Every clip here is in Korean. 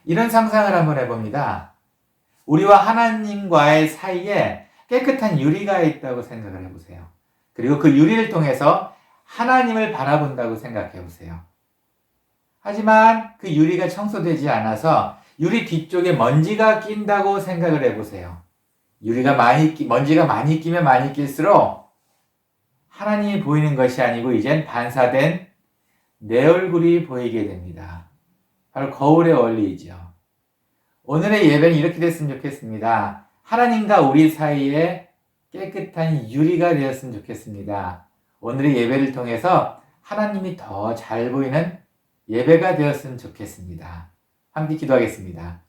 이런 상상을 한번 해봅니다. 우리와 하나님과의 사이에 깨끗한 유리가 있다고 생각을 해보세요. 그리고 그 유리를 통해서 하나님을 바라본다고 생각해 보세요. 하지만 그 유리가 청소되지 않아서 유리 뒤쪽에 먼지가 낀다고 생각을 해보세요. 먼지가 많이 끼면 많이 낄수록 하나님이 보이는 것이 아니고 이젠 반사된 내 얼굴이 보이게 됩니다. 바로 거울의 원리이죠. 오늘의 예배는 이렇게 됐으면 좋겠습니다. 하나님과 우리 사이에 깨끗한 유리가 되었으면 좋겠습니다. 오늘의 예배를 통해서 하나님이 더 잘 보이는 예배가 되었으면 좋겠습니다. 함께 기도하겠습니다.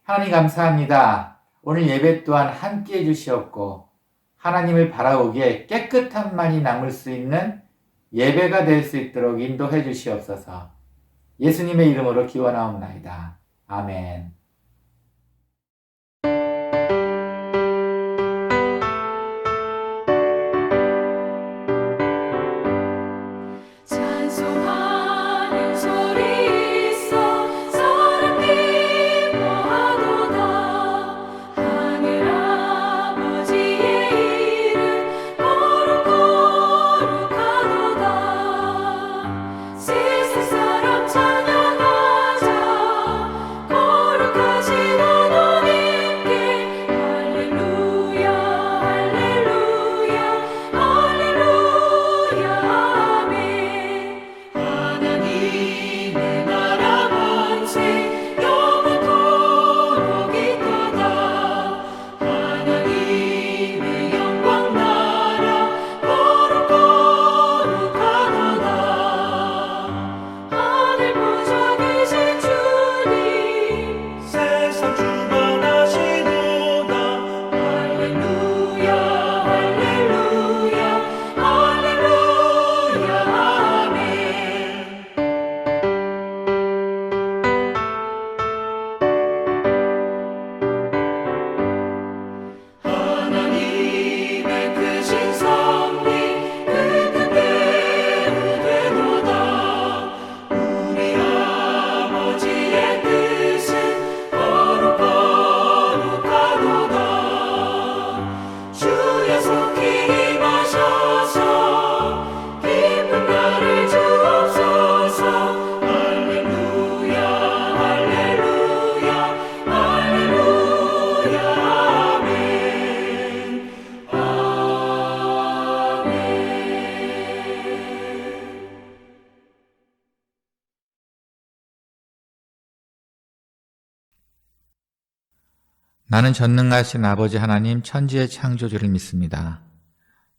하나님 감사합니다. 오늘 예배 또한 함께 해주시옵고 하나님을 바라보기에 깨끗함만이 남을 수 있는 예배가 될 수 있도록 인도해 주시옵소서. 예수님의 이름으로 기원하옵나이다. 아멘. 나는 전능하신 아버지 하나님 천지의 창조주를 믿습니다.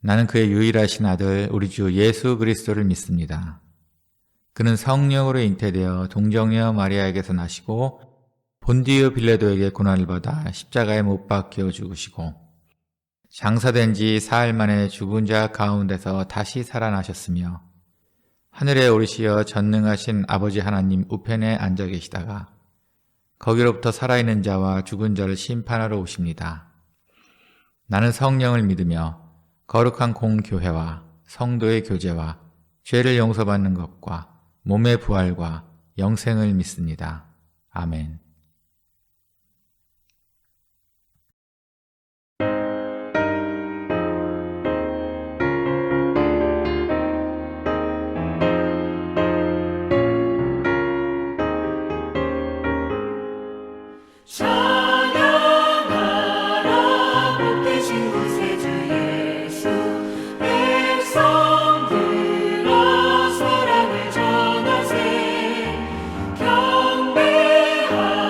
나는 그의 유일하신 아들 우리 주 예수 그리스도를 믿습니다. 그는 성령으로 잉태되어 동정녀 마리아에게서 나시고 본디오 빌라도에게 고난을 받아 십자가에 못 박혀 죽으시고 장사된 지 사흘 만에 죽은 자 가운데서 다시 살아나셨으며 하늘에 오르시어 전능하신 아버지 하나님 우편에 앉아 계시다가 거기로부터 살아있는 자와 죽은 자를 심판하러 오십니다. 나는 성령을 믿으며 거룩한 공교회와 성도의 교제와 죄를 용서받는 것과 몸의 부활과 영생을 믿습니다. 아멘. 사랑을 전하세 경배하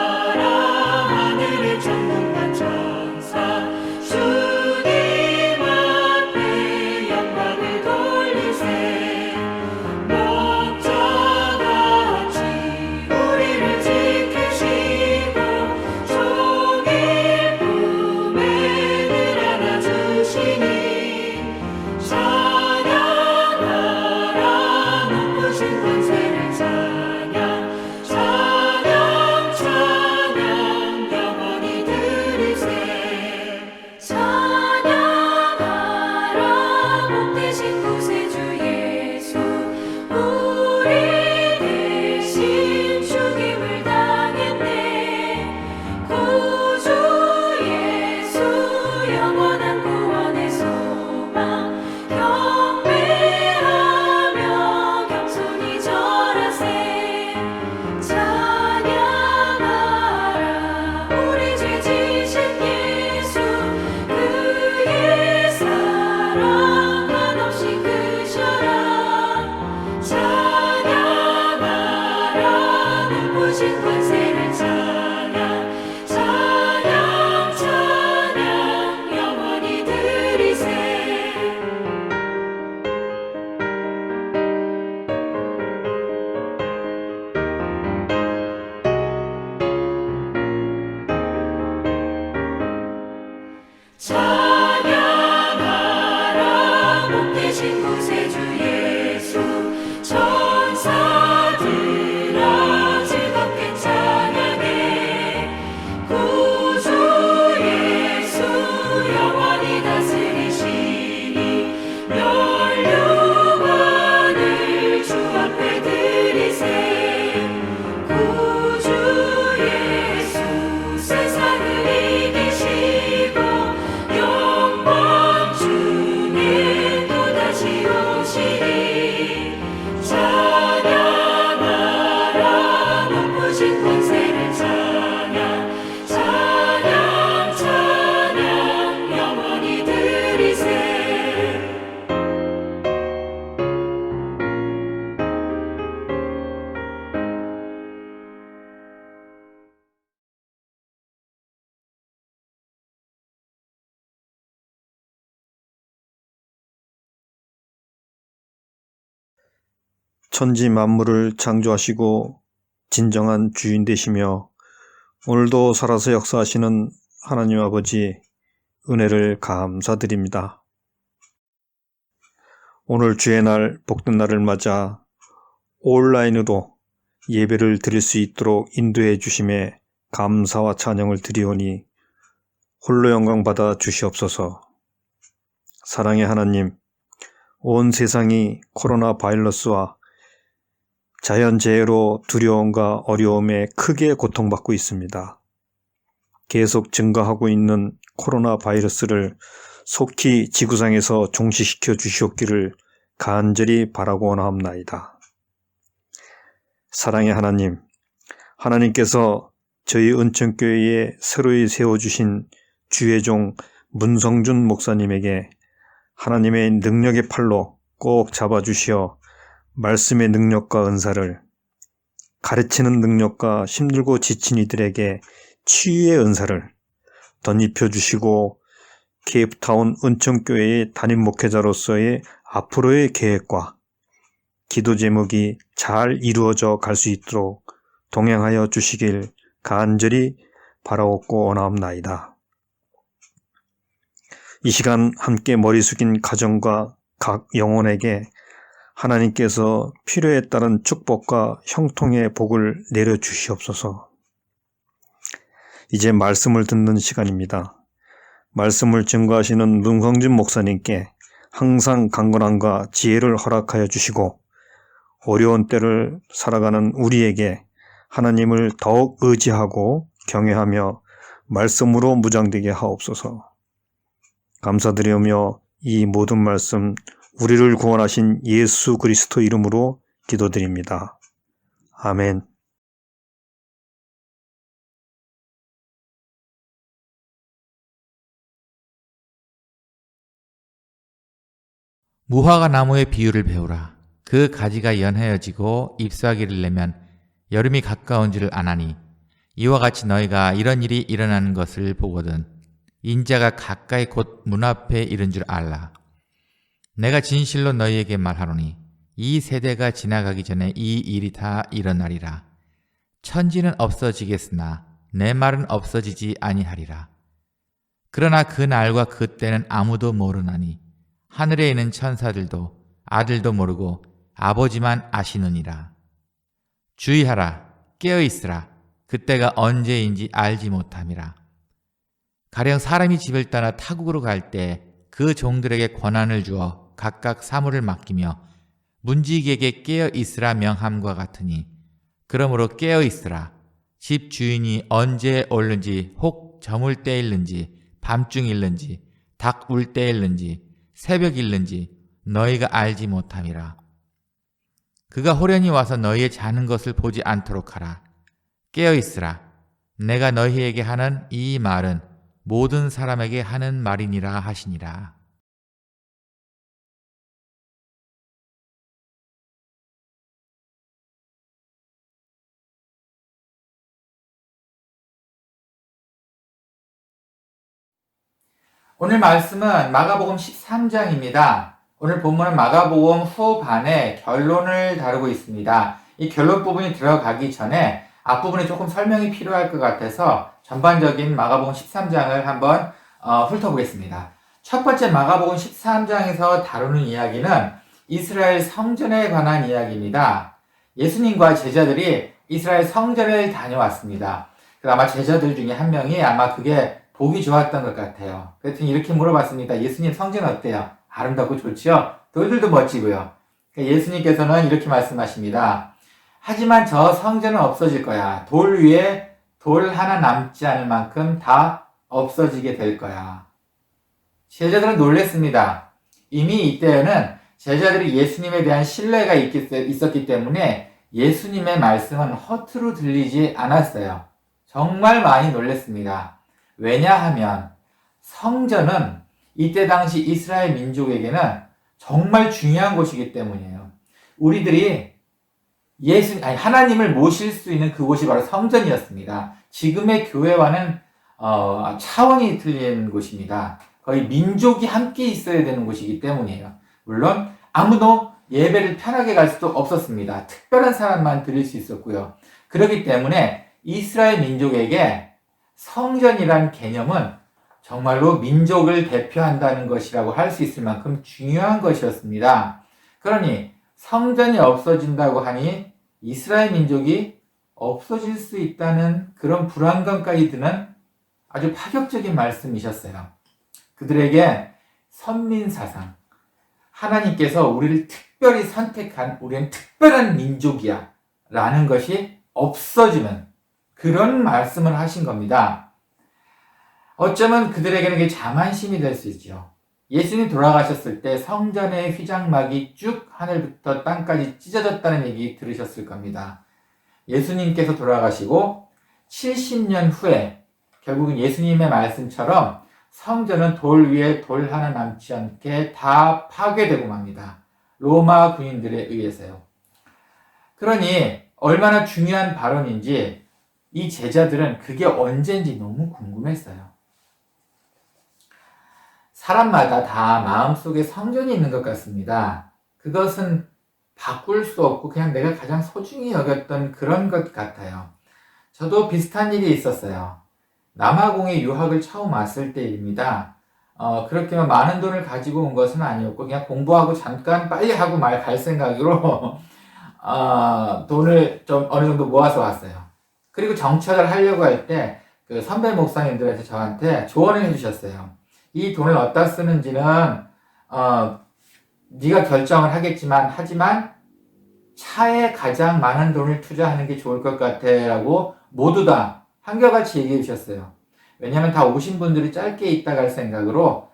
구세주 예수 천사들아 즐겁게 찬양해 구주 예수 영원히 다스리시니 멸류관을 주 앞에 드리세 구주 예수 세상을 이기시고 영광 주님 또다시 오시리 찬양하라 높으신 권세를 찬양 찬양 찬양 영원히 드리세 천지 만물을 창조하시고 진정한 주인 되시며 오늘도 살아서 역사하시는 하나님 아버지 은혜를 감사드립니다. 오늘 주의 날 복된 날을 맞아 온라인으로 예배를 드릴 수 있도록 인도해 주심에 감사와 찬양을 드리오니 홀로 영광 받아 주시옵소서. 사랑의 하나님, 온 세상이 코로나 바이러스와 자연재해로 두려움과 어려움에 크게 고통받고 있습니다. 계속 증가하고 있는 코로나 바이러스를 속히 지구상에서 종식시켜 주시옵기를 간절히 바라고 원하옵나이다. 사랑의 하나님, 하나님께서 저희 은천교회에 새로이 세워주신 주의 종 문성준 목사님에게 하나님의 능력의 팔로 꼭 잡아주시어 말씀의 능력과 은사를, 가르치는 능력과 힘들고 지친 이들에게 치유의 은사를 덧입혀 주시고 케이프타운 은천교회의 담임 목회자로서의 앞으로의 계획과 기도 제목이 잘 이루어져 갈 수 있도록 동행하여 주시길 간절히 바라옵고 원하옵나이다. 이 시간 함께 머리 숙인 가정과 각 영혼에게 하나님께서 필요에 따른 축복과 형통의 복을 내려주시옵소서. 이제 말씀을 듣는 시간입니다. 말씀을 증거하시는 문성준 목사님께 항상 강건함과 지혜를 허락하여 주시고 어려운 때를 살아가는 우리에게 하나님을 더욱 의지하고 경외하며 말씀으로 무장되게 하옵소서. 감사드리며 이 모든 말씀 우리를 구원하신 예수 그리스도 이름으로 기도드립니다. 아멘. 무화과 나무의 비유를 배우라. 그 가지가 연하여지고 잎사귀를 내면 여름이 가까운 줄을 아나니 이와 같이 너희가 이런 일이 일어나는 것을 보거든 인자가 가까이 곧 문 앞에 이른 줄 알라. 내가 진실로 너희에게 말하노니 이 세대가 지나가기 전에 이 일이 다 일어나리라. 천지는 없어지겠으나 내 말은 없어지지 아니하리라. 그러나 그 날과 그 때는 아무도 모르나니 하늘에 있는 천사들도 아들도 모르고 아버지만 아시느니라. 주의하라, 깨어있으라. 그때가 언제인지 알지 못함이라. 가령 사람이 집을 떠나 타국으로 갈 때 그 종들에게 권한을 주어 각각 사물을 맡기며 문지기에게 깨어있으라 명함과 같으니 그러므로 깨어있으라. 집 주인이 언제 올는지 혹 저물 때일는지 밤중일는지 닭 울 때일는지 새벽일는지 너희가 알지 못함이라. 그가 호련히 와서 너희의 자는 것을 보지 않도록 하라. 깨어있으라. 내가 너희에게 하는 이 말은 모든 사람에게 하는 말이니라 하시니라. 오늘 말씀은 마가복음 13장입니다. 오늘 본문은 마가복음 후반에 결론을 다루고 있습니다. 이 결론 부분이 들어가기 전에 앞부분에 조금 설명이 필요할 것 같아서 전반적인 마가복음 13장을 한번 훑어보겠습니다. 첫 번째 마가복음 13장에서 다루는 이야기는 이스라엘 성전에 관한 이야기입니다. 예수님과 제자들이 이스라엘 성전을 다녀왔습니다. 아마 제자들 중에 한 명이 아마 그게 보기 좋았던 것 같아요. 그랬더니 이렇게 물어봤습니다. 예수님 성전 어때요? 아름답고 좋지요? 돌들도 멋지고요. 예수님께서는 이렇게 말씀하십니다. 하지만 저 성전은 없어질 거야. 돌 위에 돌 하나 남지 않을 만큼 다 없어지게 될 거야. 제자들은 놀랬습니다. 이미 이때에는 제자들이 예수님에 대한 신뢰가 있었기 때문에 예수님의 말씀은 허투루 들리지 않았어요. 정말 많이 놀랐습니다. 왜냐하면 성전은 이때 당시 이스라엘 민족에게는 정말 중요한 곳이기 때문이에요. 우리들이 하나님을 모실 수 있는 그곳이 바로 성전이었습니다. 지금의 교회와는 차원이 틀린 곳입니다. 거의 민족이 함께 있어야 되는 곳이기 때문이에요. 물론 아무도 예배를 편하게 갈 수도 없었습니다. 특별한 사람만 드릴 수 있었고요. 그렇기 때문에 이스라엘 민족에게 성전이란 개념은 정말로 민족을 대표한다는 것이라고 할 수 있을 만큼 중요한 것이었습니다. 그러니 성전이 없어진다고 하니 이스라엘 민족이 없어질 수 있다는 그런 불안감까지 드는 아주 파격적인 말씀이셨어요. 그들에게 선민사상, 하나님께서 우리를 특별히 선택한 우리는 특별한 민족이야 라는 것이 없어지는 그런 말씀을 하신 겁니다. 어쩌면 그들에게는 그게 자만심이 될 수 있죠. 예수님 돌아가셨을 때 성전의 휘장막이 쭉 하늘부터 땅까지 찢어졌다는 얘기 들으셨을 겁니다. 예수님께서 돌아가시고 70년 후에 결국은 예수님의 말씀처럼 성전은 돌 위에 돌 하나 남지 않게 다 파괴되고 맙니다. 로마 군인들에 의해서요. 그러니 얼마나 중요한 발언인지 이 제자들은 그게 언제인지 너무 궁금했어요. 사람마다 다 마음속에 성전이 있는 것 같습니다. 그것은 바꿀 수 없고 그냥 내가 가장 소중히 여겼던 그런 것 같아요. 저도 비슷한 일이 있었어요. 남아공에 유학을 처음 왔을 때입니다. 그렇게 많은 돈을 가지고 온 것은 아니었고 그냥 공부하고 잠깐 빨리 하고 말 갈 생각으로 돈을 좀 어느 정도 모아서 왔어요. 그리고 정착을 하려고 할 때 그 선배 목사님들에서 저한테 조언을 해주셨어요. 이 돈을 어디다 쓰는지는 네가 결정을 하지만 차에 가장 많은 돈을 투자하는 게 좋을 것 같아 라고 모두 다 한결같이 얘기해 주셨어요. 왜냐하면 다 오신 분들이 짧게 있다 갈 생각으로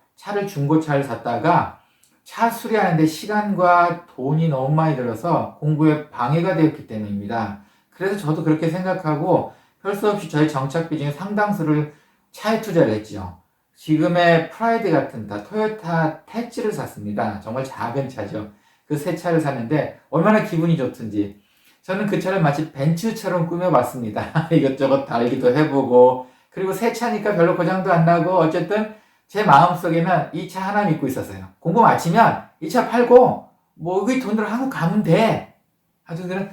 중고차를 샀다가 차 수리하는데 시간과 돈이 너무 많이 들어서 공부에 방해가 되었기 때문입니다. 그래서 저도 그렇게 생각하고 별 수 없이 저희 정착비 중에 상당수를 차에 투자를 했죠. 지금의 프라이드 같은 토요타 태치를 샀습니다. 정말 작은 차죠. 그 새 차를 샀는데 얼마나 기분이 좋든지 저는 그 차를 마치 벤츠처럼 꾸며봤습니다. 이것저것 달기도 해보고 그리고 새 차니까 별로 고장도 안 나고 어쨌든 제 마음속에는 이 차 하나 믿고 있었어요. 공부 마치면 이 차 팔고 이 돈으로 한국 가면 돼. 하여튼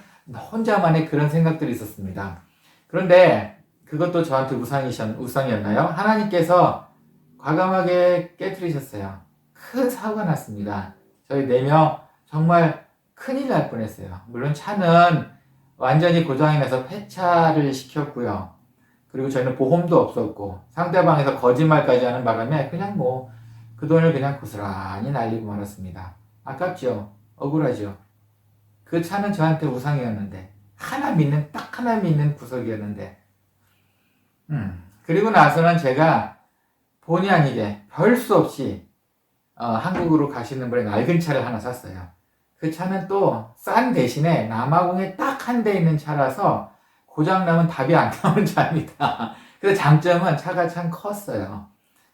혼자만의 그런 생각들이 있었습니다. 그런데 그것도 저한테 우상이었나요? 하나님께서 과감하게 깨트리셨어요. 큰 사고가 났습니다. 저희 4명 정말 큰일 날 뻔했어요. 물론 차는 완전히 고장이 나서 폐차를 시켰고요. 그리고 저희는 보험도 없었고 상대방에서 거짓말까지 하는 바람에 그냥 그 돈을 그냥 고스란히 날리고 말았습니다. 아깝죠? 억울하죠? 그 차는 저한테 우상이었는데 딱 하나 믿는 구석이었는데 그리고 나서는 제가 본의 아니게 별 수 없이 한국으로 가시는 분의 낡은 차를 하나 샀어요. 그 차는 또 싼 대신에 남아공에 딱 한 대 있는 차라서 고장나면 답이 안 나오는 차입니다. 그래서 장점은 차가 참 컸어요.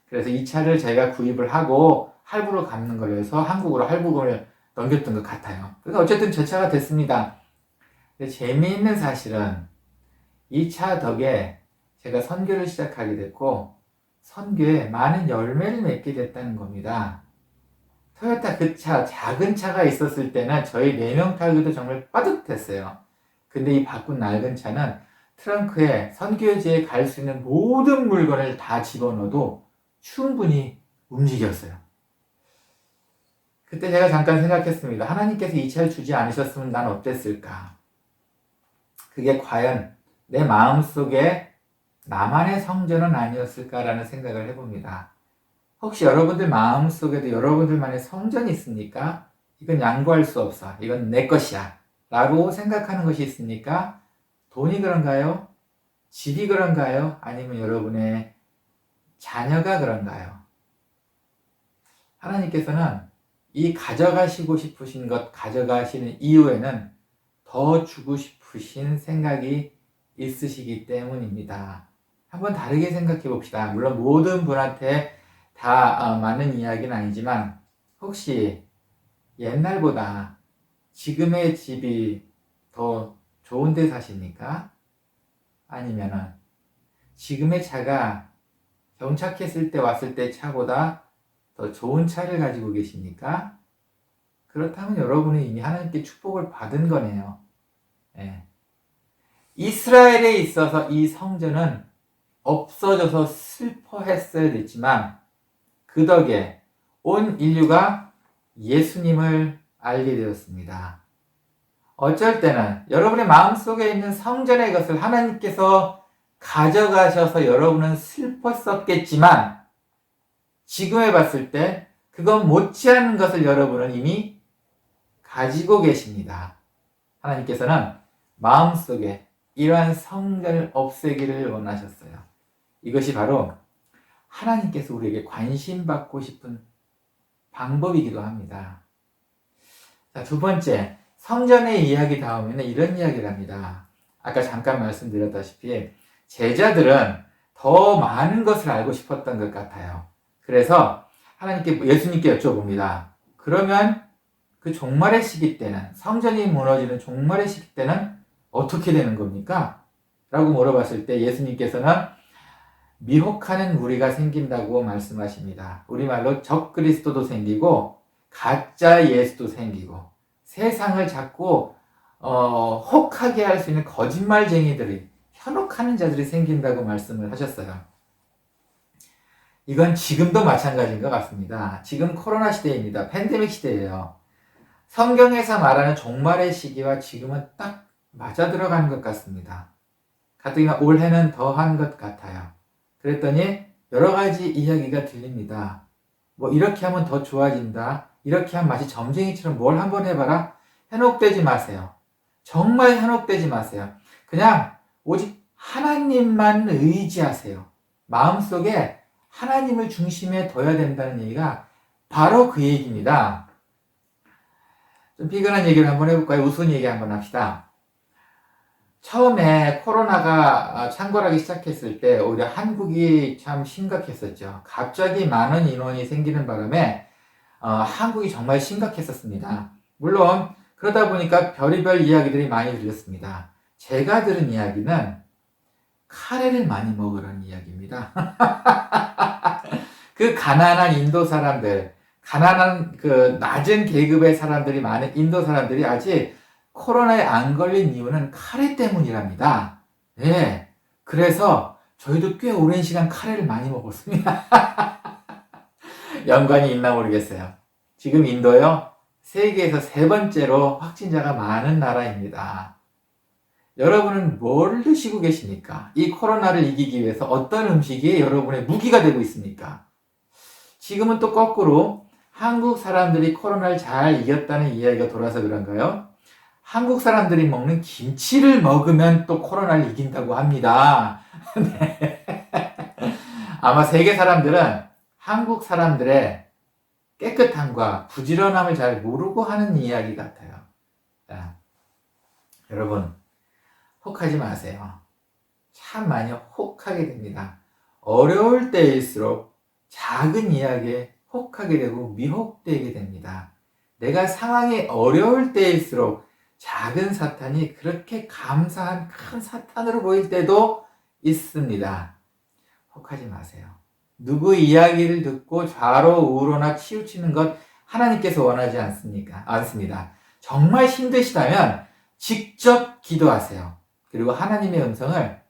그래서 이 차를 제가 구입을 하고 할부로 갚는 걸로 해서 한국으로 할부금을 넘겼던 것 같아요. 그래서 어쨌든 제 차가 됐습니다. 근데 재미있는 사실은 이 차 덕에 제가 선교를 시작하게 됐고 선교에 많은 열매를 맺게 됐다는 겁니다. 토요타 그 차, 작은 차가 있었을 때는 저희 4명 타기도 정말 빠듯했어요. 근데 이 바꾼 낡은 차는 트렁크에 선교지에 갈 수 있는 모든 물건을 다 집어넣어도 충분히 움직였어요. 그때 제가 잠깐 생각했습니다. 하나님께서 이 차를 주지 않으셨으면 난 어땠을까? 그게 과연 내 마음속에 나만의 성전은 아니었을까라는 생각을 해봅니다. 혹시 여러분들 마음속에도 여러분들만의 성전이 있습니까? 이건 양보할 수 없어. 이건 내 것이야. 라고 생각하는 것이 있습니까? 돈이 그런가요? 집이 그런가요? 아니면 여러분의 자녀가 그런가요? 하나님께서는 이 가져가시고 싶으신 것 가져가시는 이유에는 더 주고 싶으신 생각이 있으시기 때문입니다. 한번 다르게 생각해 봅시다. 물론 모든 분한테 다 맞는 이야기는 아니지만 혹시 옛날보다 지금의 집이 더 좋은 데 사십니까? 아니면은 지금의 차가 경착했을 때 왔을 때 차보다 더 좋은 차를 가지고 계십니까? 그렇다면 여러분은 이미 하나님께 축복을 받은 거네요. 예. 이스라엘에 있어서 이 성전은 없어져서 슬퍼했어야 됐지만 그 덕에 온 인류가 예수님을 알게 되었습니다. 어쩔 때는 여러분의 마음속에 있는 성전의 것을 하나님께서 가져가셔서 여러분은 슬펐었겠지만 지금에 봤을 때 그건 못지않은 것을 여러분은 이미 가지고 계십니다. 하나님께서는 마음속에 이러한 성전을 없애기를 원하셨어요. 이것이 바로 하나님께서 우리에게 관심받고 싶은 방법이기도 합니다. 자, 두 번째, 성전의 이야기 다음에는 이런 이야기를 합니다. 아까 잠깐 말씀드렸다시피 제자들은 더 많은 것을 알고 싶었던 것 같아요. 그래서 예수님께 여쭤봅니다. 그러면 그 종말의 시기 때는, 성전이 무너지는 종말의 시기 때는 어떻게 되는 겁니까? 라고 물어봤을 때 예수님께서는 미혹하는 무리가 생긴다고 말씀하십니다. 우리말로 적그리스도도 생기고 가짜 예수도 생기고 세상을 자꾸 혹하게 할 수 있는 거짓말쟁이들이, 현혹하는 자들이 생긴다고 말씀을 하셨어요. 이건 지금도 마찬가지인 것 같습니다. 지금 코로나 시대입니다. 팬데믹 시대예요. 성경에서 말하는 종말의 시기와 지금은 딱 맞아 들어가는 것 같습니다. 가뜩이나 올해는 더한 것 같아요. 그랬더니 여러 가지 이야기가 들립니다. 뭐 이렇게 하면 더 좋아진다. 이렇게 하면 마치 점쟁이처럼 뭘 한번 해봐라. 현혹되지 마세요. 정말 현혹되지 마세요. 그냥 오직 하나님만 의지하세요. 마음속에 하나님을 중심에 둬야 된다는 얘기가 바로 그 얘기입니다. 좀 비근한 얘기를 한번 해볼까요? 우스운 얘기 한번 합시다. 처음에 코로나가 창궐하기 시작했을 때 오히려 한국이 참 심각했었죠. 갑자기 많은 인원이 생기는 바람에 한국이 정말 심각했었습니다. 물론 그러다 보니까 별의별 이야기들이 많이 들렸습니다. 제가 들은 이야기는 카레를 많이 먹으라는 이야기입니다. 그 가난한 인도 사람들, 가난한 그 낮은 계급의 사람들이 많은 인도 사람들이 아직 코로나에 안 걸린 이유는 카레 때문이랍니다. 네. 그래서 저희도 꽤 오랜 시간 카레를 많이 먹었습니다. 연관이 있나 모르겠어요. 지금 인도요, 세계에서 3번째로 확진자가 많은 나라입니다. 여러분은 뭘 드시고 계십니까? 이 코로나를 이기기 위해서 어떤 음식이 여러분의 무기가 되고 있습니까? 지금은 또 거꾸로 한국 사람들이 코로나를 잘 이겼다는 이야기가 돌아서 그런가요? 한국 사람들이 먹는 김치를 먹으면 또 코로나를 이긴다고 합니다. 네. 아마 세계 사람들은 한국 사람들의 깨끗함과 부지런함을 잘 모르고 하는 이야기 같아요. 자, 여러분, 혹하지 마세요. 참 많이 혹하게 됩니다. 어려울 때일수록 작은 이야기에 혹하게 되고 미혹되게 됩니다. 내가 상황이 어려울 때일수록 작은 사탄이 그렇게 감사한 큰 사탄으로 보일 때도 있습니다. 혹하지 마세요. 누구 이야기를 듣고 좌로 우로나 치우치는 것 하나님께서 원하지 않습니다. 정말 힘드시다면 직접 기도하세요. 그리고 하나님의 음성을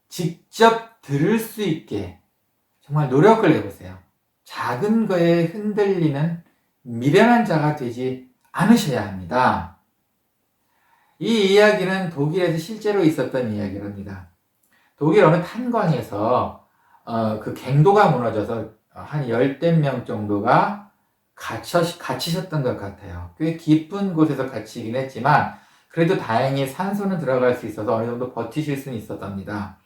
직접 들을 수 있게 정말 노력을 해보세요. 작은 거에 흔들리는 미련한 자가 되지 않으셔야 합니다. 이 이야기는 독일에서 실제로 있었던 이야기랍니다. 독일 어느 탄광에서 그 갱도가 무너져서 한 열댓 명 정도가 갇히셨던 것 같아요. 꽤 깊은 곳에서 갇히긴 했지만 그래도 다행히 산소는 들어갈 수 있어서 어느 정도 버티실 수는 있었답니다.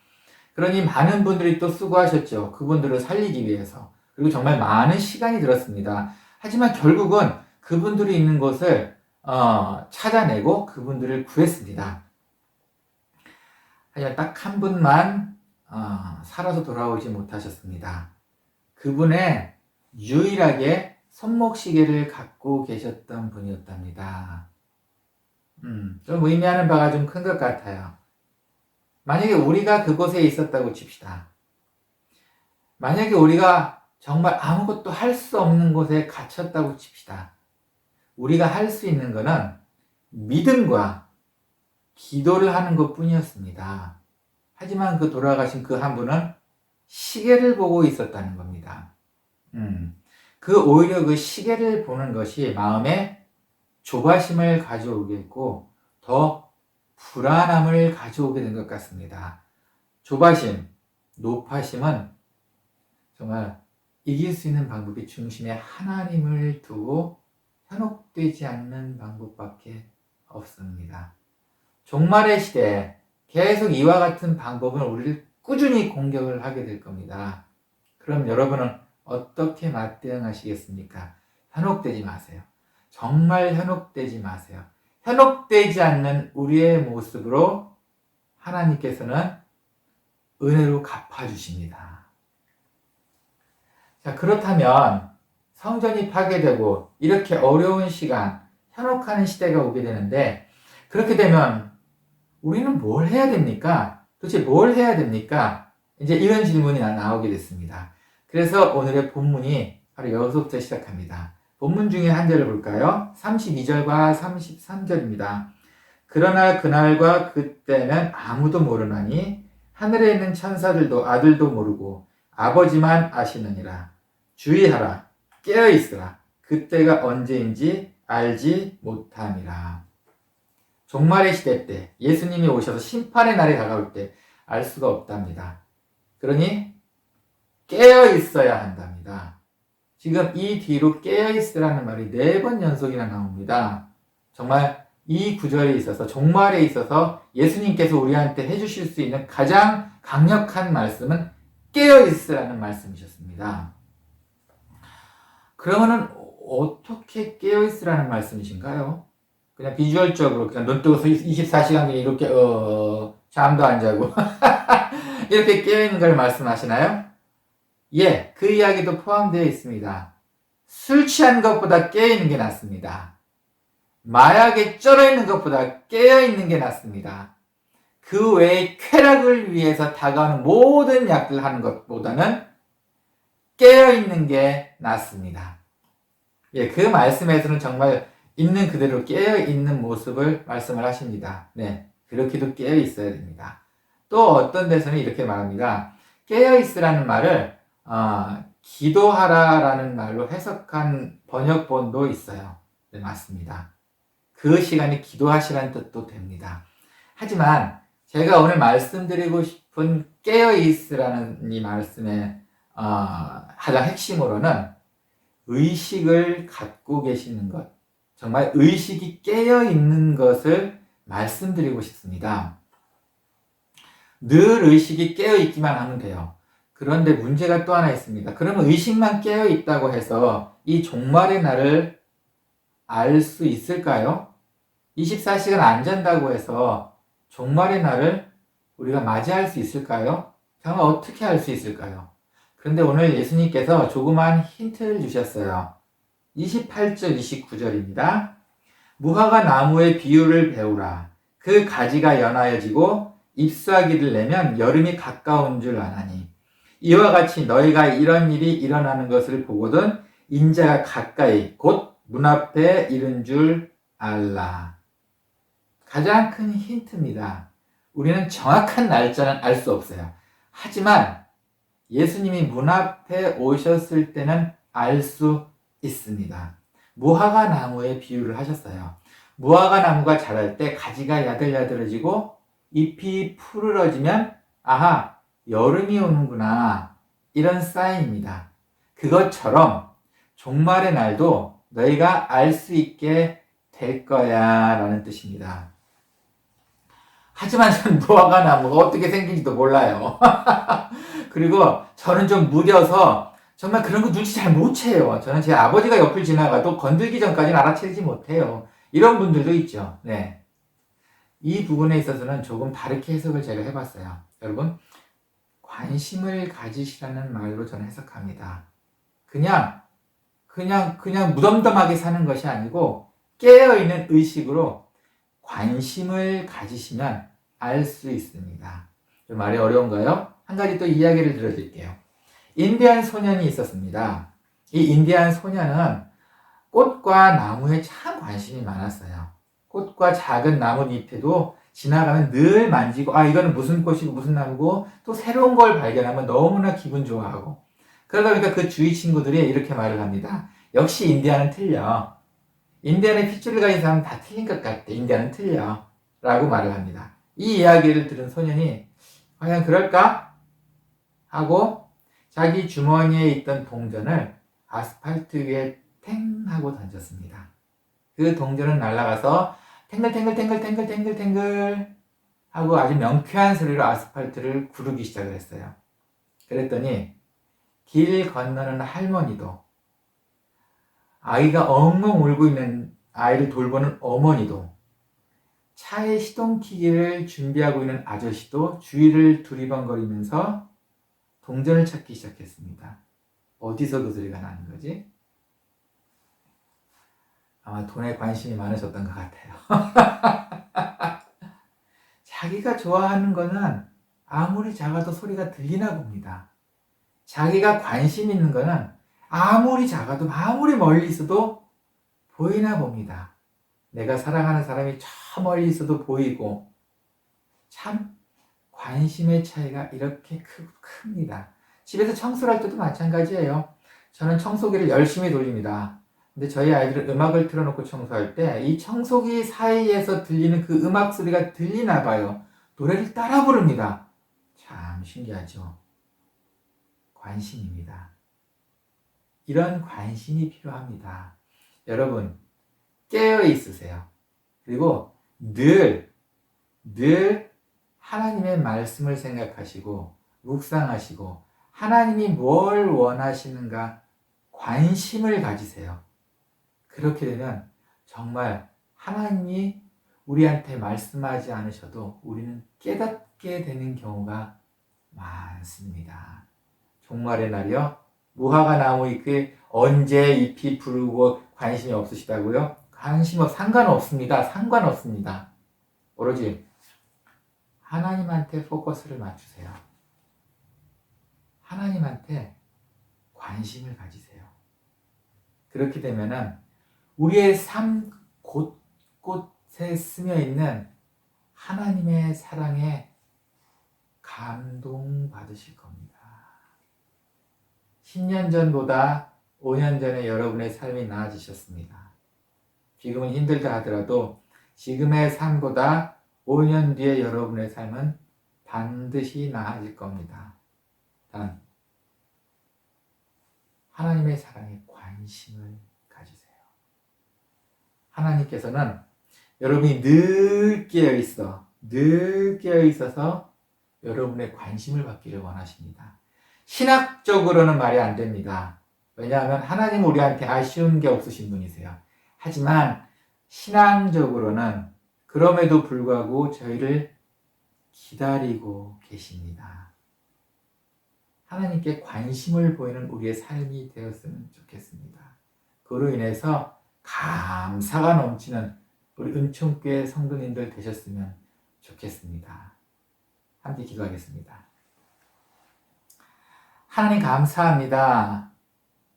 그러니 많은 분들이 또 수고하셨죠. 그분들을 살리기 위해서. 그리고 정말 많은 시간이 들었습니다. 하지만 결국은 그분들이 있는 곳을 찾아내고 그분들을 구했습니다. 하지만 딱 한 분만 살아서 돌아오지 못하셨습니다. 그분의 유일하게 손목시계를 갖고 계셨던 분이었답니다. 좀 의미하는 바가 좀 큰 것 같아요. 만약에 우리가 그곳에 있었다고 칩시다. 만약에 우리가 정말 아무것도 할 수 없는 곳에 갇혔다고 칩시다. 우리가 할 수 있는 것은 믿음과 기도를 하는 것 뿐이었습니다. 하지만 그 돌아가신 그 한 분은 시계를 보고 있었다는 겁니다. 오히려 그 시계를 보는 것이 마음에 조바심을 가져오게 했고 더 불안함을 가져오게 된 것 같습니다. 조바심, 노파심은 정말 이길 수 있는 방법이 중심에 하나님을 두고 현혹되지 않는 방법밖에 없습니다. 종말의 시대에 계속 이와 같은 방법은 우리를 꾸준히 공격을 하게 될 겁니다. 그럼 여러분은 어떻게 맞대응하시겠습니까? 현혹되지 마세요. 정말 현혹되지 마세요. 현혹되지 않는 우리의 모습으로 하나님께서는 은혜로 갚아주십니다. 자, 그렇다면 성전이 파괴되고 이렇게 어려운 시간, 현혹하는 시대가 오게 되는데 그렇게 되면 우리는 뭘 해야 됩니까? 도대체 뭘 해야 됩니까? 이제 이런 질문이 나오게 됐습니다. 그래서 오늘의 본문이 바로 여기서부터 시작합니다. 본문 중에 한 절을 볼까요? 32절과 33절입니다. 그러나 그날과 그때는 아무도 모르나니 하늘에 있는 천사들도 아들도 모르고 아버지만 아시느니라. 주의하라. 깨어있으라. 그때가 언제인지 알지 못함이라. 종말의 시대 때 예수님이 오셔서 심판의 날이 다가올 때 알 수가 없답니다. 그러니 깨어있어야 한답니다. 지금 이 뒤로 깨어있으라는 말이 4번 연속이나 나옵니다. 정말 이 구절에 있어서 종말에 있어서 예수님께서 우리한테 해주실 수 있는 가장 강력한 말씀은 깨어있으라는 말씀이셨습니다. 그러면은 어떻게 깨어있으라는 말씀이신가요? 그냥 비주얼적으로 그냥 눈 뜨고서 24시간 이렇게 잠도 안 자고 이렇게 깨어있는 걸 말씀하시나요? 예, 그 이야기도 포함되어 있습니다. 술 취한 것보다 깨어있는 게 낫습니다. 마약에 쩔어있는 것보다 깨어있는 게 낫습니다. 그 외에 쾌락을 위해서 다가오는 모든 약들 하는 것보다는 깨어있는 게 낫습니다. 예, 그 말씀에서는 정말 있는 그대로 깨어있는 모습을 말씀을 하십니다. 네, 그렇게도 깨어있어야 됩니다. 또 어떤 데서는 이렇게 말합니다. 깨어있으라는 말을 기도하라라는 말로 해석한 번역본도 있어요. 네, 맞습니다. 그 시간에 기도하시라는 뜻도 됩니다. 하지만 제가 오늘 말씀드리고 싶은 깨어있으라는 이 말씀의 가장 핵심으로는 의식을 갖고 계시는 것, 정말 의식이 깨어있는 것을 말씀드리고 싶습니다. 늘 의식이 깨어있기만 하면 돼요. 그런데 문제가 또 하나 있습니다. 그러면 의식만 깨어있다고 해서 이 종말의 날을 알 수 있을까요? 24시간 안 잔다고 해서 종말의 날을 우리가 맞이할 수 있을까요? 정말 어떻게 할 수 있을까요? 그런데 오늘 예수님께서 조그만 힌트를 주셨어요. 28절, 29절입니다. 무화과 나무의 비유를 배우라. 그 가지가 연하여지고 잎사귀를 내면 여름이 가까운 줄 아나니 이와 같이 너희가 이런 일이 일어나는 것을 보거든 인자가 가까이 곧 문 앞에 이른 줄 알라. 가장 큰 힌트입니다. 우리는 정확한 날짜는 알 수 없어요. 하지만 예수님이 문 앞에 오셨을 때는 알 수 있습니다. 무화과 나무에 비유를 하셨어요. 무화과 나무가 자랄 때 가지가 야들야들해지고 잎이 푸르러지면 아하, 여름이 오는구나. 이런 사인입니다. 그것처럼 종말의 날도 너희가 알 수 있게 될 거야 라는 뜻입니다. 하지만 저는 무화과 나무가 어떻게 생긴지도 몰라요. 그리고 저는 좀 무뎌서 정말 그런 거 눈치 잘 못 채요. 저는 제 아버지가 옆을 지나가도 건들기 전까지는 알아채지 못해요. 이런 분들도 있죠. 네. 이 부분에 있어서는 조금 다르게 해석을 제가 해봤어요. 여러분, 관심을 가지시라는 말로 저는 해석합니다. 그냥 무덤덤하게 사는 것이 아니고 깨어있는 의식으로 관심을 가지시면 알 수 있습니다. 좀 말이 어려운가요? 한 가지 또 이야기를 들어드릴게요. 인디안 소년이 있었습니다. 이 인디안 소년은 꽃과 나무에 참 관심이 많았어요. 꽃과 작은 나뭇잎에도 지나가면 늘 만지고, 아, 이거는 무슨 꽃이고 무슨 나무고, 또 새로운 걸 발견하면 너무나 기분 좋아하고. 그러다 보니까 그 주위 친구들이 이렇게 말을 합니다. 역시 인디안은 틀려. 인디안의 핏줄을 가진 사람은 다 틀린 것 같아. 인디안은 틀려. 라고 말을 합니다. 이 이야기를 들은 소년이 과연 그럴까? 하고 자기 주머니에 있던 동전을 아스팔트 위에 탱 하고 던졌습니다. 그 동전은 날아가서 탱글탱글 하고 아주 명쾌한 소리로 아스팔트를 구르기 시작을 했어요. 그랬더니 길 건너는 할머니도, 아이가 엉엉 울고 있는 아이를 돌보는 어머니도, 차에 시동키기를 준비하고 있는 아저씨도 주위를 두리번거리면서 동전을 찾기 시작했습니다. 어디서 그 소리가 나는 거지? 아마 돈에 관심이 많으셨던 것 같아요. 자기가 좋아하는 거는 아무리 작아도 소리가 들리나 봅니다. 자기가 관심 있는 거는 아무리 작아도 아무리 멀리 있어도 보이나 봅니다. 내가 사랑하는 사람이 저 멀리 있어도 보이고, 참 관심의 차이가 이렇게 큽니다. 집에서 청소를 할 때도 마찬가지예요. 저는 청소기를 열심히 돌립니다. 근데 저희 아이들은 음악을 틀어놓고 청소할 때 이 청소기 사이에서 들리는 그 음악 소리가 들리나 봐요. 노래를 따라 부릅니다. 참 신기하죠. 관심입니다. 이런 관심이 필요합니다. 여러분, 깨어 있으세요. 그리고 늘 하나님의 말씀을 생각하시고 묵상하시고 하나님이 뭘 원하시는가 관심을 가지세요. 그렇게 되면 정말 하나님이 우리한테 말씀하지 않으셔도 우리는 깨닫게 되는 경우가 많습니다. 종말의 날이요? 무화과 나무 잎이 언제 잎이 부르고 관심이 없으시다고요? 상관없습니다. 오로지 하나님한테 포커스를 맞추세요. 하나님한테 관심을 가지세요. 그렇게 되면은 우리의 삶 곳곳에 스며 있는 하나님의 사랑에 감동받으실 겁니다. 10년 전보다 5년 전에 여러분의 삶이 나아지셨습니다. 지금은 힘들다 하더라도 지금의 삶보다 5년 뒤에 여러분의 삶은 반드시 나아질 겁니다. 단, 하나님의 사랑에 관심을 가지세요. 하나님께서는 여러분이 늘 깨어 있어서 여러분의 관심을 받기를 원하십니다. 신학적으로는 말이 안 됩니다. 왜냐하면 하나님 우리한테 아쉬운 게 없으신 분이세요. 하지만 신앙적으로는 그럼에도 불구하고 저희를 기다리고 계십니다. 하나님께 관심을 보이는 우리의 삶이 되었으면 좋겠습니다. 그로 인해서 감사가 넘치는 우리 은총교회 성도님들 되셨으면 좋겠습니다. 함께 기도하겠습니다. 하나님 감사합니다.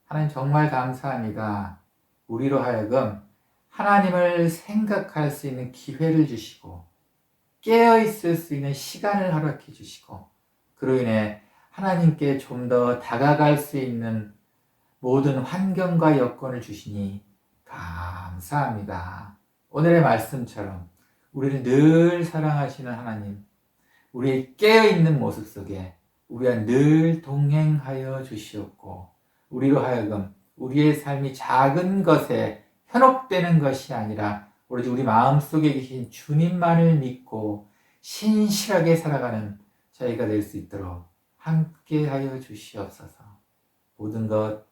하나님 정말 감사합니다. 우리로 하여금 하나님을 생각할 수 있는 기회를 주시고 깨어있을 수 있는 시간을 허락해 주시고 그로 인해 하나님께 좀 더 다가갈 수 있는 모든 환경과 여건을 주시니 감사합니다. 오늘의 말씀처럼 우리를 늘 사랑하시는 하나님, 우리의 깨어있는 모습 속에 우리와 늘 동행하여 주시옵고, 우리로 하여금 우리의 삶이 작은 것에 현혹되는 것이 아니라 오로지 우리 마음속에 계신 주님만을 믿고 신실하게 살아가는 저희가 될 수 있도록 함께하여 주시옵소서. 모든 것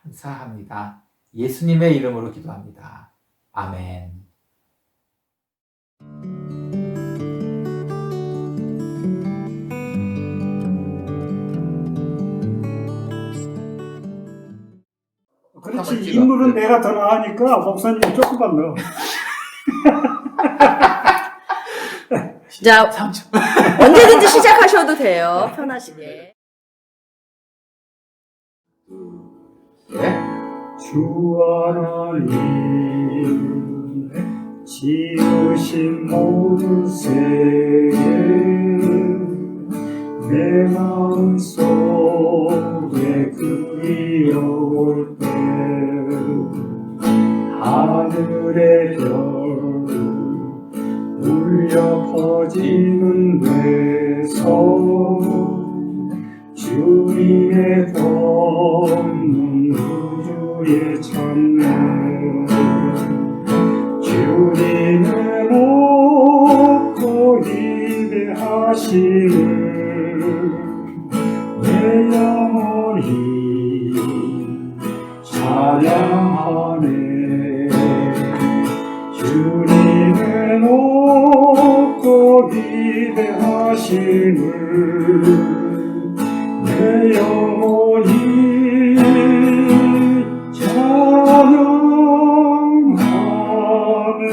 감사합니다. 예수님의 이름으로 기도합니다. 아멘. 그렇지. 한번 찍어. 인물은 내가 더 나으니까 목사님 조금만 넣어. 자, 언제든지 시작하셔도 돼요. 편하시게. 네? 주 하나님 지으신 모든 세계 내 마음속에 그리워올 때 하늘의 별 울려 퍼지는 데서 주님의 걷는 우주의 찬양 주님의 높고 위대하심을 내 영혼이 찬양하네 주님의 높고 위대하심을 내 영혼이 찬양하네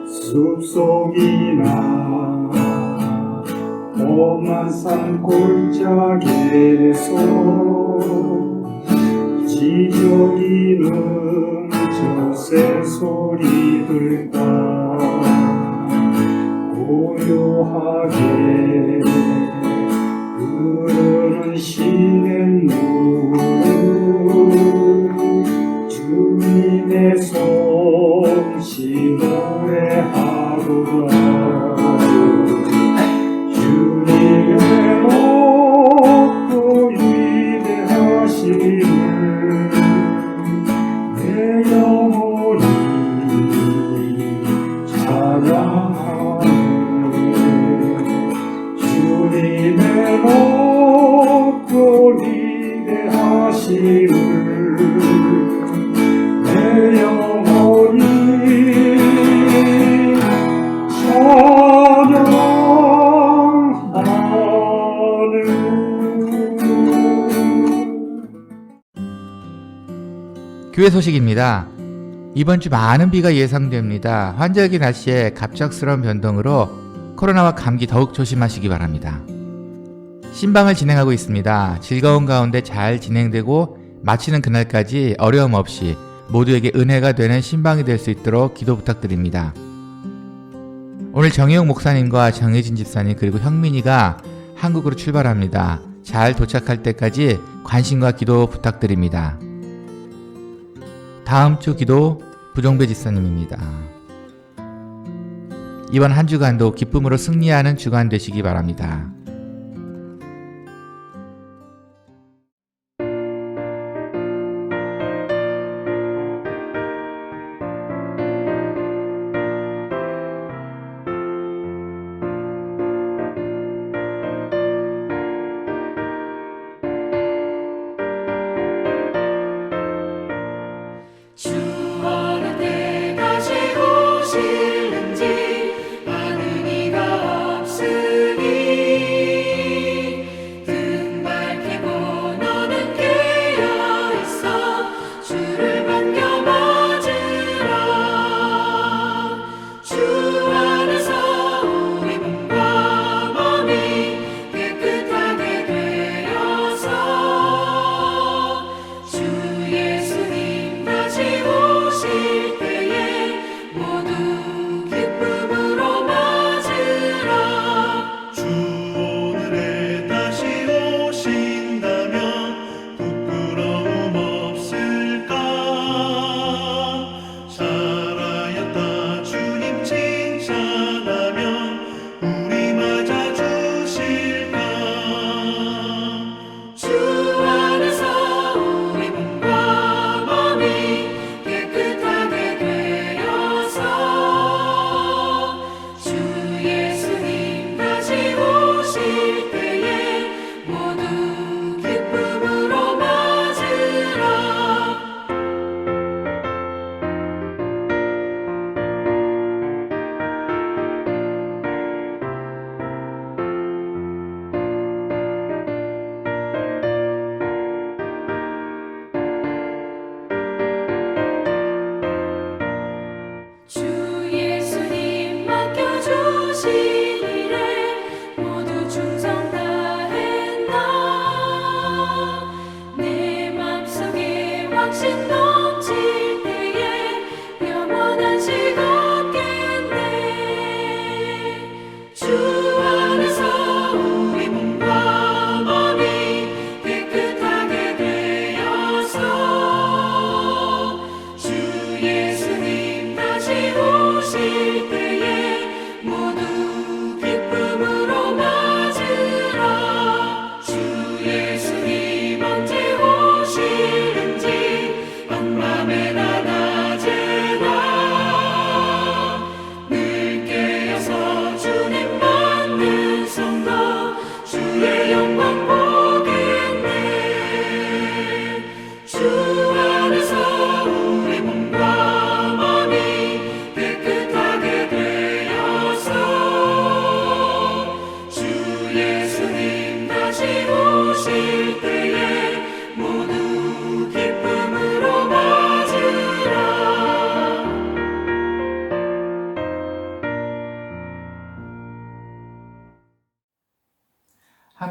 숲속이나 험한 산 골짜기에서 지저귀는 저 새소리들과 고요하게 흐르는 시냇물 주님의 솜씨 노래하도다 주님의 높고 위대하심을 내 영혼이 찬양하네 주님의 높고 위대하심을 내 영혼이 교회 소식입니다. 이번 주 많은 비가 예상됩니다. 환절기 날씨에 갑작스러운 변동으로 코로나와 감기 더욱 조심하시기 바랍니다. 신방을 진행하고 있습니다. 즐거운 가운데 잘 진행되고 마치는 그날까지 어려움 없이 모두에게 은혜가 되는 신방이 될 수 있도록 기도 부탁드립니다. 오늘 정혜용 목사님과 정혜진 집사님 그리고 형민이가 한국으로 출발합니다. 잘 도착할 때까지 관심과 기도 부탁드립니다. 다음 주 기도 부종배 집사님입니다. 이번 한 주간도 기쁨으로 승리하는 주간 되시기 바랍니다. 주 어느 때 다시 오실는지 아는 이가 없으니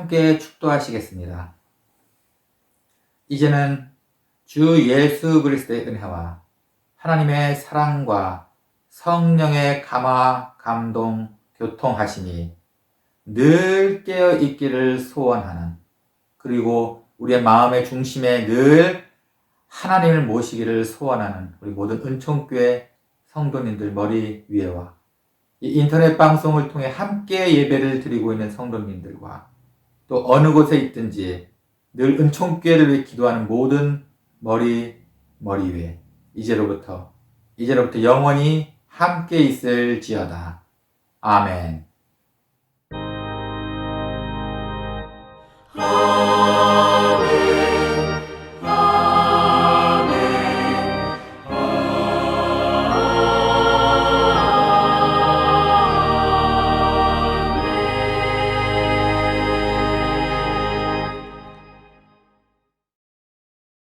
함께 축도하시겠습니다. 이제는 주 예수 그리스도의 은혜와 하나님의 사랑과 성령의 감화, 감동, 교통하심이 늘 깨어 있기를 소원하는, 그리고 우리의 마음의 중심에 늘 하나님을 모시기를 소원하는 우리 모든 은총교회 성도님들 머리 위에와 이 인터넷 방송을 통해 함께 예배를 드리고 있는 성도님들과 또 어느 곳에 있든지 늘 은총교회를 위해 기도하는 모든 머리 위에 이제로부터 영원히 함께 있을지어다. 아멘.